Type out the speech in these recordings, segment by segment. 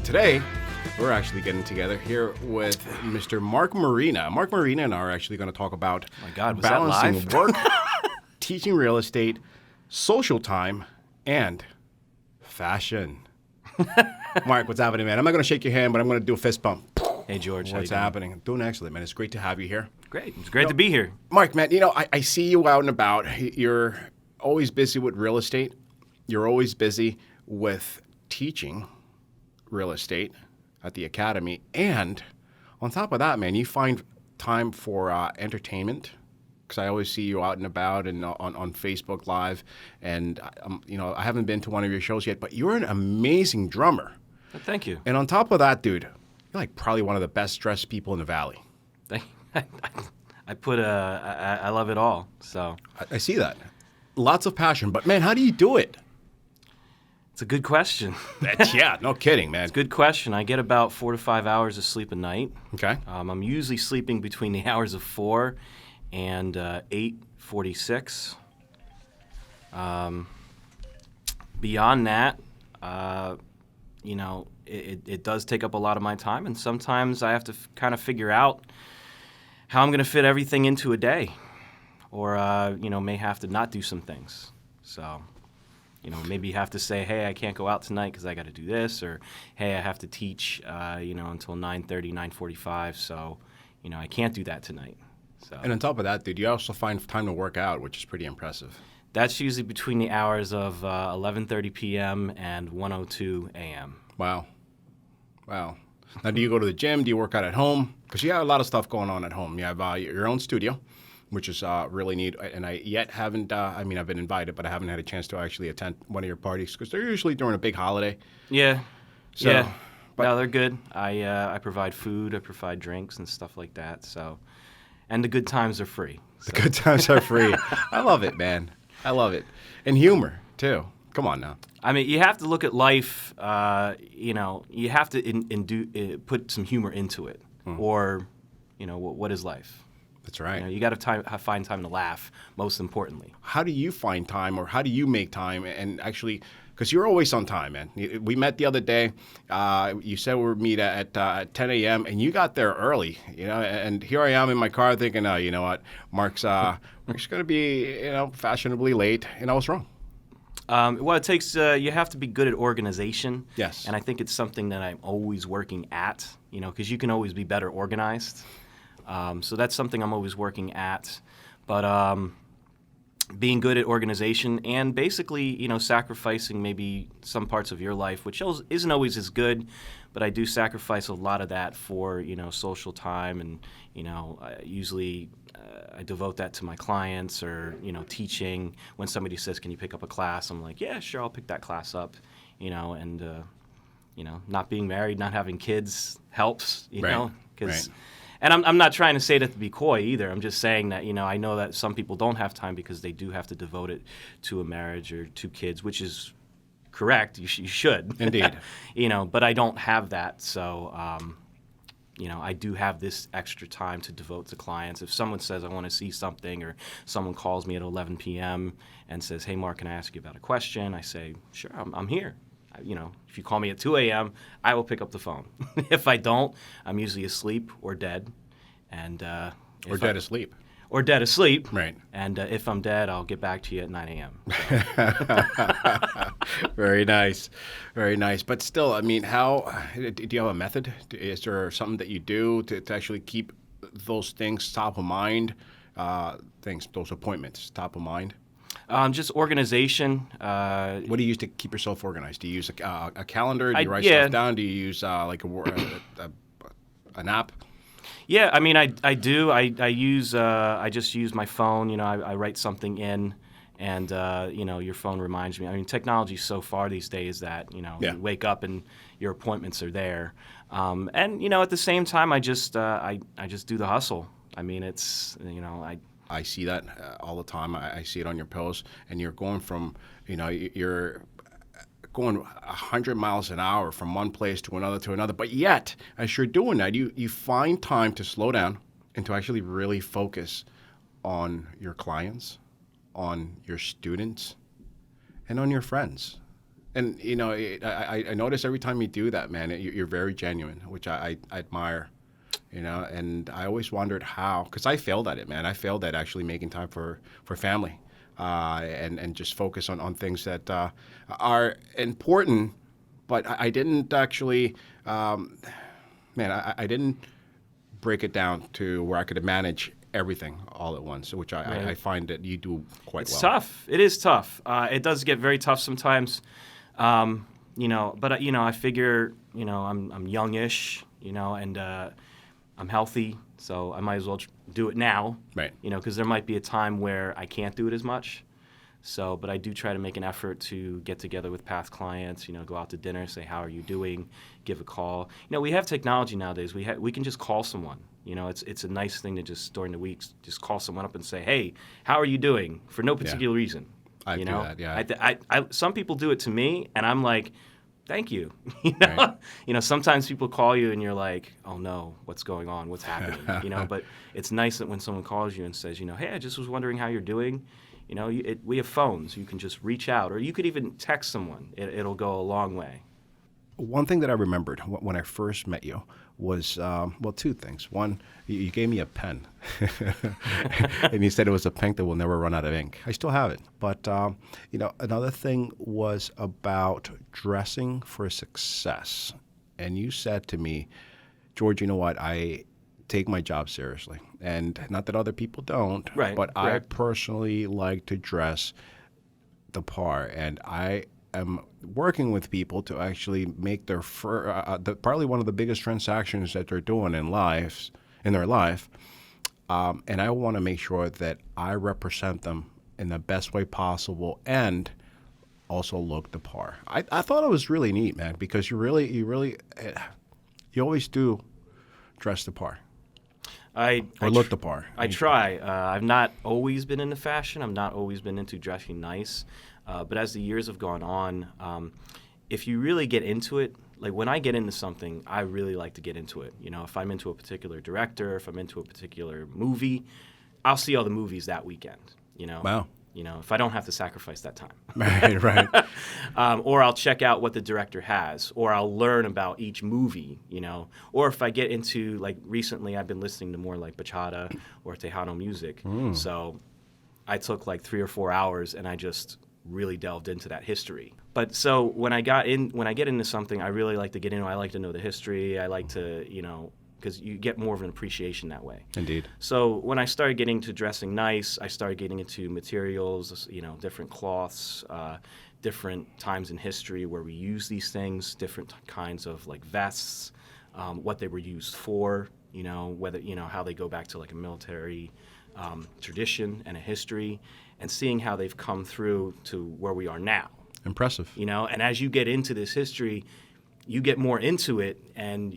today, we're actually getting together here with Mr. Mark Marina. Mark Marina and I are actually going to talk about My God, was balancing that live? work, teaching real estate, social time, and fashion. Mark, what's happening, man? I'm not going to shake your hand, but I'm going to do a fist bump. Hey, George. What's how you happening? I'm doing excellent, man. It's great to have you here. Great. It's great to be here. Mark, man, I see you out and about. You're always busy with real estate. You're always busy with teaching real estate at the academy. And on top of that, man, you find time for entertainment. Because I always see you out and about and on Facebook Live. And, I haven't been to one of your shows yet, but you're an amazing drummer. Thank you. And on top of that, dude, you're like probably one of the best dressed people in the Valley. I love it all. So I see that. Lots of passion. But, man, how do you do it? it's a good question. Yeah, no kidding, man. It's a good question. I get about 4 to 5 hours of sleep a night. Okay. I'm usually sleeping between the hours of 4 and 8:46. Beyond that, it does take up a lot of my time, and sometimes I have to kind of figure out how I'm going to fit everything into a day, or may have to not do some things. So, maybe have to say, hey, I can't go out tonight because I got to do this, or hey, I have to teach, until 9:30, 9:45, so, I can't do that tonight. So. And on top of that, dude, you also find time to work out, which is pretty impressive. That's usually between the hours of 11:30 p.m. and 1:02 a.m. Wow. Now, do you go to the gym? Do you work out at home? Because you have a lot of stuff going on at home. You have your own studio, which is really neat. And I yet haven't, I've been invited, but I haven't had a chance to actually attend one of your parties because they're usually during a big holiday. Yeah. So, yeah. But, no, they're good. I provide food. I provide drinks and stuff like that. So, and the good times are free. So. The good times are free. I love it, man. I love it. And humor, too. Come on now. You have to look at life, you have to put some humor into it. Or, what is life? That's right. You got to find time to laugh, most importantly. How do you find time, or how do you make time and actually, because you're always on time, man. We met the other day. You said we would meet at 10 a.m., and you got there early, and here I am in my car thinking, oh, you know what, Mark's going to be, fashionably late, and I was wrong. Well, it takes, you have to be good at organization. Yes. And I think it's something that I'm always working at, because you can always be better organized. So that's something I'm always working at. But being good at organization and basically, sacrificing maybe some parts of your life, which isn't always as good, but I do sacrifice a lot of that for, social time. And, usually I devote that to my clients or, teaching. When somebody says, can you pick up a class? I'm like, yeah, sure, I'll pick that class up, and, not being married, not having kids helps, know, because. Right. And I'm not trying to say that to be coy either. I'm just saying that, I know that some people don't have time because they do have to devote it to a marriage or to kids, which is correct. You should. Indeed. But I don't have that. So, I do have this extra time to devote to clients. If someone says, I want to see something, or someone calls me at 11 p.m. and says, hey, Mark, can I ask you about a question? I say, sure, I'm here. If you call me at 2 a.m., I will pick up the phone. If I don't, I'm usually asleep or dead. And Or dead asleep. Or dead asleep. Right. And if I'm dead, I'll get back to you at 9 a.m. So. Very nice. Very nice. But still, how do you have a method? Is there something that you do to actually keep those things top of mind, those appointments top of mind? Just organization. What do you use to keep yourself organized? Do you use a calendar? Do you write stuff down? Do you use an app? Yeah, I do. I just use my phone. I write something in, and your phone reminds me. Technology so far these days that you wake up and your appointments are there. And at the same time, I just do the hustle. I see that all the time. I see it on your posts, and you're going from, you're going 100 miles an hour from one place to another. But yet, as you're doing that, you find time to slow down and to actually really focus on your clients, on your students, and on your friends. And I notice every time you do that, man, you're very genuine, which I admire. And I always wondered how, because I failed at it, man. I failed at actually making time for family, and just focus on things that are important, but I didn't actually, man, I didn't break it down to where I could manage everything all at once, which I find that you do quite It's well. tough. It is tough. It does get very tough sometimes. But I figure, I'm youngish, and I'm healthy, so I might as well do it now. Right. Because there might be a time where I can't do it as much. So, but I do try to make an effort to get together with past clients, go out to dinner, say, how are you doing, give a call. We have technology nowadays. We can just call someone. It's a nice thing to just during the week just call someone up and say, hey, how are you doing, for no particular reason. I do that, yeah. I some people do it to me, and I'm like, thank you. Right. Sometimes people call you and you're like, oh no, what's going on? What's happening? But it's nice that when someone calls you and says, hey, I just was wondering how you're doing. We have phones. You can just reach out, or you could even text someone. It'll go a long way. One thing that I remembered when I first met you was, two things. One, you gave me a pen, and you said it was a pen that will never run out of ink. I still have it. But, another thing was about dressing for success. And you said to me, George, you know what, I take my job seriously. And not that other people don't, Right, but correct. I personally like to dress the part. And I am working with people to actually make their probably one of the biggest transactions that they're doing in their life, and I want to make sure that I represent them in the best way possible and also look the part. I thought it was really neat, man, because you always do dress the part. Look the part. I try. I've not always been into fashion. I've not always been into dressing nice. But as the years have gone on, if you really get into it, like when I get into something, I really like to get into it. If I'm into a particular director, if I'm into a particular movie, I'll see all the movies that weekend. Wow. If I don't have to sacrifice that time. Right. Or I'll check out what the director has, or I'll learn about each movie, Or if I get into, like recently I've been listening to more like bachata or Tejano music. So I took like 3 or 4 hours and I just really delved into that history. But so when I get into something, I really like to get into. I like to know the history. I like to, because you get more of an appreciation that way. Indeed. So when I started getting to dressing nice, I started getting into materials, different cloths, different times in history where we use these things, different kinds of like vests, what they were used for, whether, how they go back to like a military tradition and a history, and seeing how they've come through to where we are now. Impressive. And as you get into this history, you get more into it, and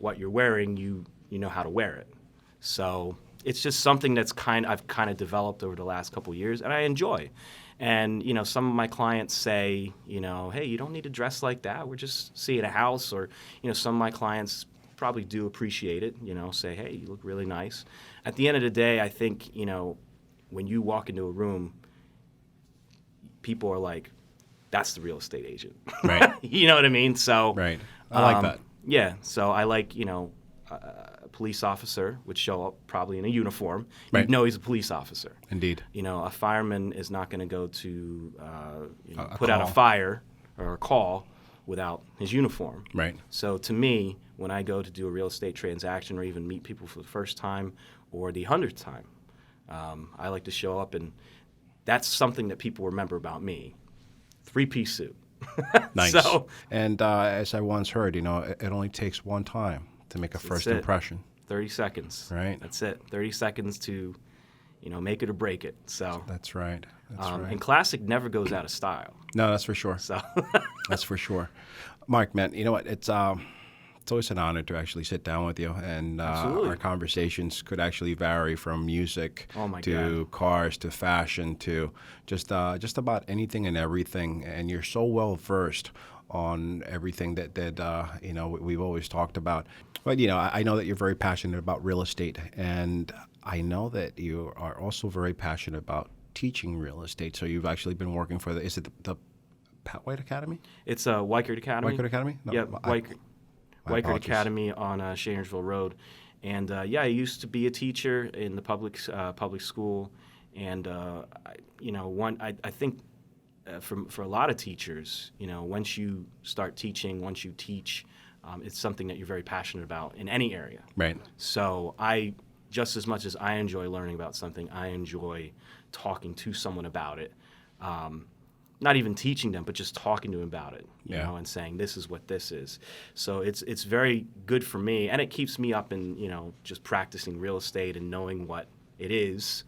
what you're wearing, you know how to wear it. So it's just something that's I've kind of developed over the last couple of years, and I enjoy. And some of my clients say, hey, you don't need to dress like that. We're just seeing a house, or some of my clients probably do appreciate it. Say, hey, you look really nice. At the end of the day, I think when you walk into a room, people are like, that's the real estate agent. Right. You know what I mean? So Right. I like that. Yeah. So I like, a police officer would show up probably in a uniform. Right. You'd know he's a police officer. Indeed. A fireman is not going to go to A put out a call. fire or a call without his uniform. Right. So to me, when I go to do a real estate transaction or even meet people for the first time or the 100th time, I like to show up, and that's something that people remember about me. 3-piece suit. Nice. So, And as I once heard, it only takes one time to make a first it. impression. 30 seconds. Right. That's it. 30 seconds to, make it or break it. So That's right. That's right. And classic never goes out of style. No, that's for sure. So That's for sure. Mark, man, you know what? It's always an honor to actually sit down with you, and Absolutely. our conversations could actually vary from music Oh, my to cars to fashion to just about anything and everything. And you're so well versed on everything that we've always talked about. But I know that you're very passionate about real estate, and I know that you are also very passionate about teaching real estate. So you've actually been working for is it the White Academy? It's Weichert Academy. Weichert Academy? No, Yep, my Weichert apologies. Academy on Shanersville Road. And I used to be a teacher in the public school, and I think for a lot of teachers, once you start teaching, once you teach, it's something that you're very passionate about in any area. Right. So just as much as I enjoy learning about something, I enjoy talking to someone about it. Not even teaching them, but just talking to them about it, you know, and saying this is what this is. So it's very good for me, and it keeps me up in just practicing real estate and knowing what it is,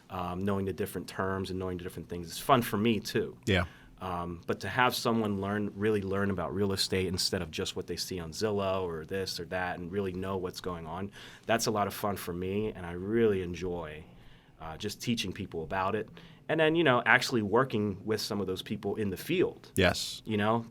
knowing the different terms and knowing the different things. It's fun for me too. Yeah. But to have someone really learn about real estate instead of just what they see on Zillow or this or that, and really know what's going on, that's a lot of fun for me, and I really enjoy just teaching people about it. And then, actually working with some of those people in the field. Yes.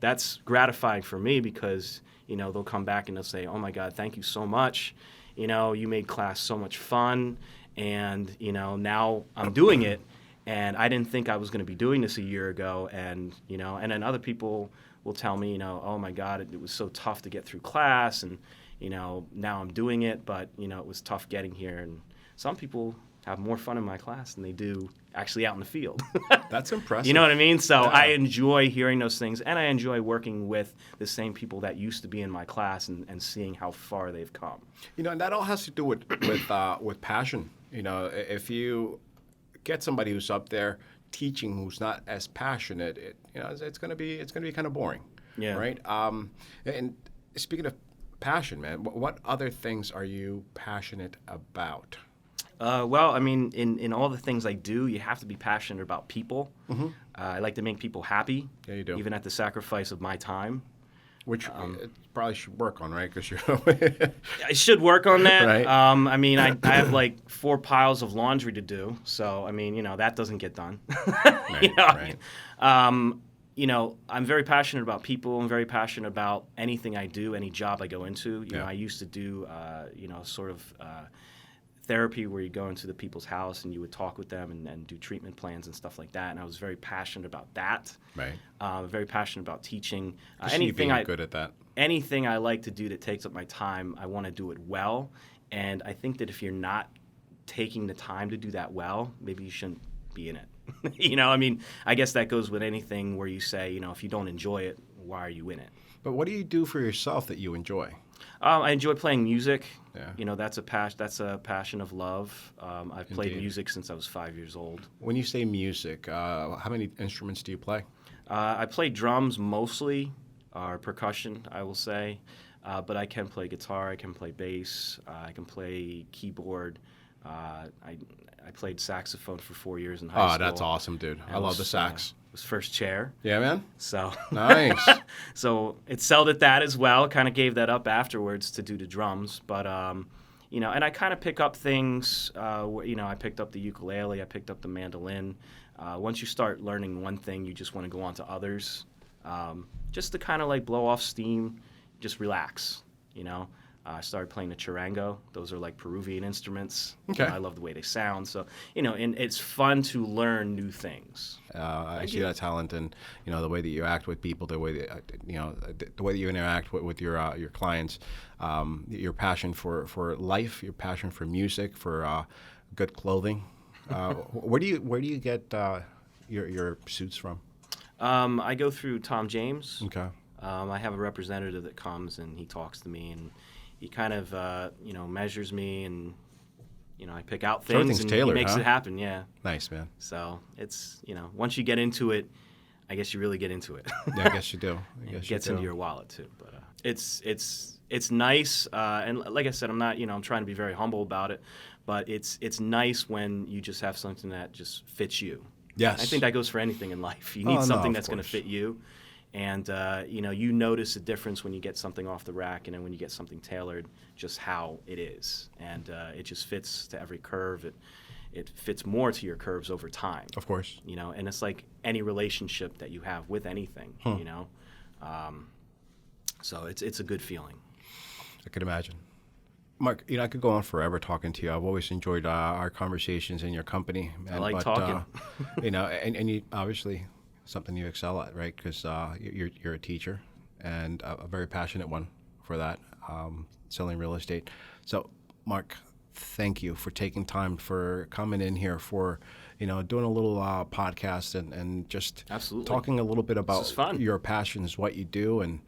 That's gratifying for me because, they'll come back and they'll say, oh, my God, thank you so much. You made class so much fun. And, now I'm doing it. And I didn't think I was going to be doing this a year ago. And, and then other people will tell me, oh, my God, it was so tough to get through class. And, now I'm doing it. But, it was tough getting here. And some people have more fun in my class than they do actually out in the field. That's impressive. You know what I mean? So Yeah. I enjoy hearing those things, and I enjoy working with the same people that used to be in my class and seeing how far they've come. And that all has to do with passion. If you get somebody who's up there teaching who's not as passionate, it's going to be kind of boring. Yeah. Right. And speaking of passion, man, what other things are you passionate about? Well, I mean, in all the things I do, you have to be passionate about people. Mm-hmm. I like to make people happy. Yeah, you do. Even at the sacrifice of my time. Which it probably should work on, right? Because I should work on that. Right. I mean, I have like 4 piles of laundry to do. So, I mean, that doesn't get done. Right, right. I'm very passionate about people. I'm very passionate about anything I do, any job I go into. I used to do, sort of therapy where you go into the people's house and you would talk with them and do treatment plans and stuff like that. And I was very passionate about that. Right. Very passionate about teaching. Anything good at that. Anything I like to do that takes up my time, I want to do it well. And I think that if you're not taking the time to do that well, maybe you shouldn't be in it. I mean, I guess that goes with anything where you say, if you don't enjoy it, why are you in it? But what do you do for yourself that you enjoy? I enjoy playing music. Yeah. That's a passion of love. I've played Indeed. music since I was 5 years old. When you say music, how many instruments do you play? I play drums mostly, or percussion, I will say. But I can play guitar, I can play bass, I can play keyboard. I played saxophone for 4 years in high school. Oh, that's awesome, dude. I love the sax. Was first chair. Yeah, man? So Nice. So excelled at that as well. Kind of gave that up afterwards to do the drums. But, and I kind of pick up things. I picked up the ukulele. I picked up the mandolin. Once you start learning one thing, you just want to go on to others. Just to kind of like blow off steam, just relax, I started playing the charango. Those are like Peruvian instruments. Okay. I love the way they sound. So, and it's fun to learn new things. I see that talent, and the way that you act with people, the way that the way that you interact with your clients, your passion for life, your passion for music, for good clothing. Where do you get your suits from? I go through Tom James. Okay. I have a representative that comes and he talks to me and he kind of measures me and I pick out things Everything's and tailored, he makes huh? it happen. Yeah. Nice, man. So it's once you get into it, I guess you really get into it. Yeah, I guess you do. It gets into your wallet too. But it's nice. And like I said, I'm not I'm trying to be very humble about it, but it's nice when you just have something that just fits you. Yes. I think that goes for anything in life. You need no, something of that's going to course. fit you. And, you notice a difference when you get something off the rack and then when you get something tailored, just how it is. And it just fits to every curve. It fits more to your curves over time. Of course. And it's like any relationship that you have with anything, So it's a good feeling. I could imagine. Mark, I could go on forever talking to you. I've always enjoyed our conversations in your company. I like talking. and you obviously something you excel at, right? Because you're a teacher and a very passionate one for that, selling real estate. So, Mark, thank you for taking time for coming in here for, doing a little podcast and just Absolutely. talking a little bit about your passions, what you do, and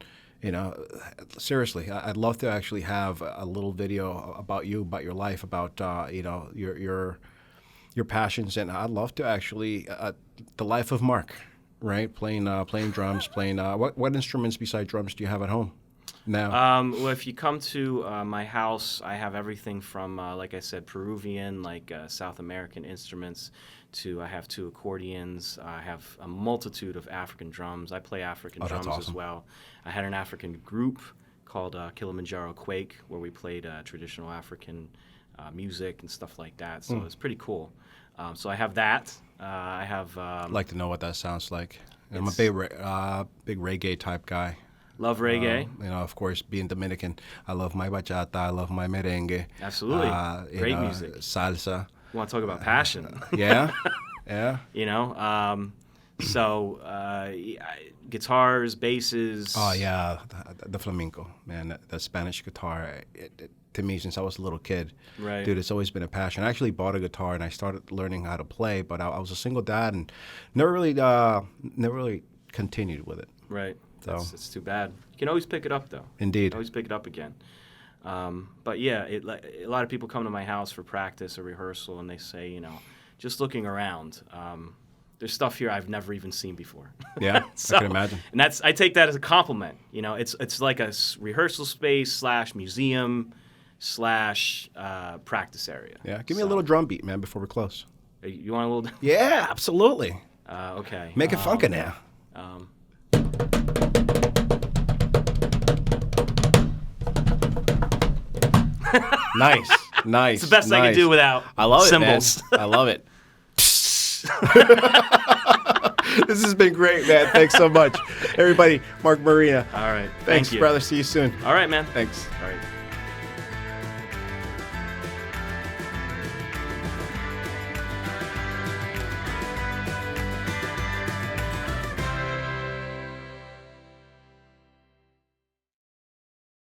seriously, I'd love to actually have a little video about you, about your life, about your passions, and I'd love to actually the life of Mark, right? Playing drums, playing what instruments besides drums do you have at home now? Well, if you come to my house, I have everything from, like I said, Peruvian, South American instruments, to I have 2 accordions. I have a multitude of African drums. I play African drums awesome. as well. I had an African group called Kilimanjaro Quake, where we played traditional African music and stuff like that. So it's pretty cool. So I have that. I have. I'd like to know what that sounds like. I'm a big reggae type guy. Love reggae. Of course, being Dominican, I love my bachata, I love my merengue. Absolutely. Great music. Salsa. You want to talk about passion? Yeah, yeah. Guitars, basses. Oh yeah, the flamenco, man. The Spanish guitar. To me, since I was a little kid, Right. dude, it's always been a passion. I actually bought a guitar and I started learning how to play, but I was a single dad and never really continued with it. Right. So It's too bad. You can always pick it up, though. Indeed. Always pick it up again. But yeah, a lot of people come to my house for practice or rehearsal, and they say, just looking around, there's stuff here I've never even seen before. Yeah, So- I can imagine. And I take that as a compliment. It's like a rehearsal space / museum / practice area. Yeah, give me a little drum beat, man, before we close. You want a little? Yeah, absolutely. Okay. Make it funky now. Nice. It's the best I can do without I love cymbals. it, man. I love it. This has been great, man. Thanks so much. Everybody, Mark Marina. All right. Thanks, Thank you. brother. See you soon. All right, man. Thanks. All right.